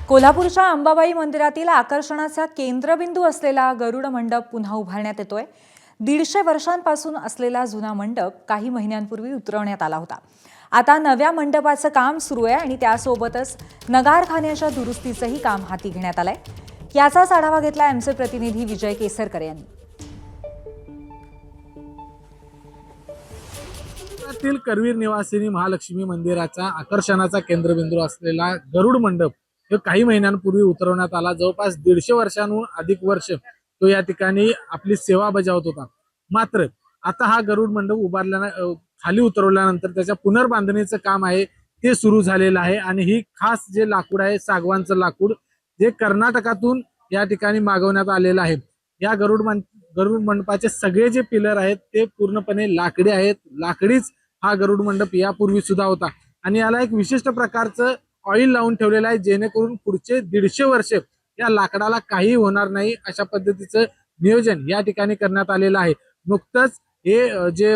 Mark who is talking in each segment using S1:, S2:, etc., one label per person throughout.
S1: कोल्हापूरच्या अंबाबाई मंदिरातील आकर्षणाचा केंद्रबिंदू असलेला गरुड मंडप पुन्हा उभारण्यात येतोय। 150 वर्षांपासून असलेला जुना मंडप काही महिन्यांपूर्वी उतरवण्यात आला होता। आता नव्या मंडपाचं काम सुरू आहे आणि त्यासोबतच नगारखान्याच्या दुरुस्तीचंही काम हाती घेण्यात आलंय। याचाच आढावा घेतला आमचे प्रतिनिधी विजय केसरकर यांनी।
S2: करवीर निवासिनी महालक्ष्मी मंदिराचा आकर्षणाचा केंद्रबिंदू असलेला गरुड मंडप हे काही महिन्यांपूर्वी उतरवण्यात आला। जवळपास 150 वर्षांहून अधिक वर्ष तो या ठिकाणी आपली सेवा बजावत होता। मात्र आता हा गरुड मंडप खाली उतरवल्यानंतर त्याच्या पुनर्बांधणीचं काम आहे ते सुरू झालेलं आहे आणि ही खास जे लाकूड आहे सागवानचं लाकूड जे कर्नाटकातून या ठिकाणी मागवण्यात आलेलं आहे। या गरुड मंडपाचे सगळे जे पिलर आहेत ते पूर्णपणे लाकडी आहेत। लाकडीच हा गरुड मंडप यापूर्वी सुद्धा होता आणि याला एक विशिष्ट प्रकारचं ऑइल लावून ठेवलेलं आहे जेणेकरून पुढचे 150 वर्ष या लाकडाला काही होणार नाही अशा पद्धतीचं नियोजन या ठिकाणी करण्यात आलेलं आहे। नुकतंच हे जे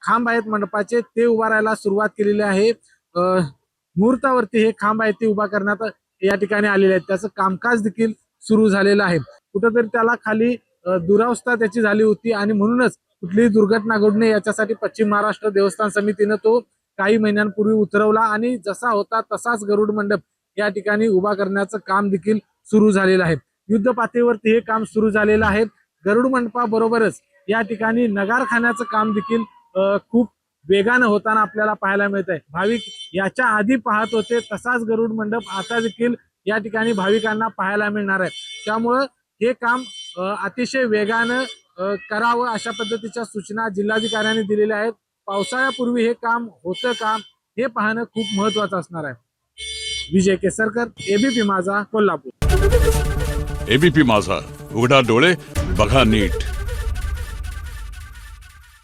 S2: खांब आहेत मंडपाचे ते उभारायला सुरुवात केलेली आहे। मुहूर्तावरती हे खांब आहेत ते उभा करण्यात या ठिकाणी आलेले आहेत। त्याचं कामकाज देखील सुरू झालेलं आहे। कुठेतरी त्याला खाली दुरावस्था त्याची झाली होती आणि म्हणूनच कुठलीही दुर्घटना घडू नये याच्यासाठी पश्चिम महाराष्ट्र देवस्थान समितीने तो काही महिन्यांपूर्वी उतरवला आणि जसा होता तसाच गरुड मंडप या ठिकाणी उभा करण्याचं काम देखील सुरू झालेलं आहे। युद्ध पातळीवरती हे काम सुरू झालेलं आहे। गरुड मंडपाबरोबरच या ठिकाणी नगारखान्याचं काम देखील खूप वेगानं होताना आपल्याला पाहायला मिळत आहे। भाविक याच्या आधी पाहत होते तसाच गरुड मंडप आता देखील या ठिकाणी भाविकांना पाहायला मिळणार आहे। त्यामुळं हे काम अतिशय वेगानं करावं अशा पद्धतीच्या सूचना जिल्हाधिकाऱ्यांनी दिलेल्या आहेत। पावसाळ्यापूर्वी हे काम होतं का हे पाहणं खूप महत्त्वाचं असणार आहे। विजय केसरकर, एबीपी माझा, कोल्हापूर।
S3: एबीपी माझा, उघडा डोळे बघा नीट।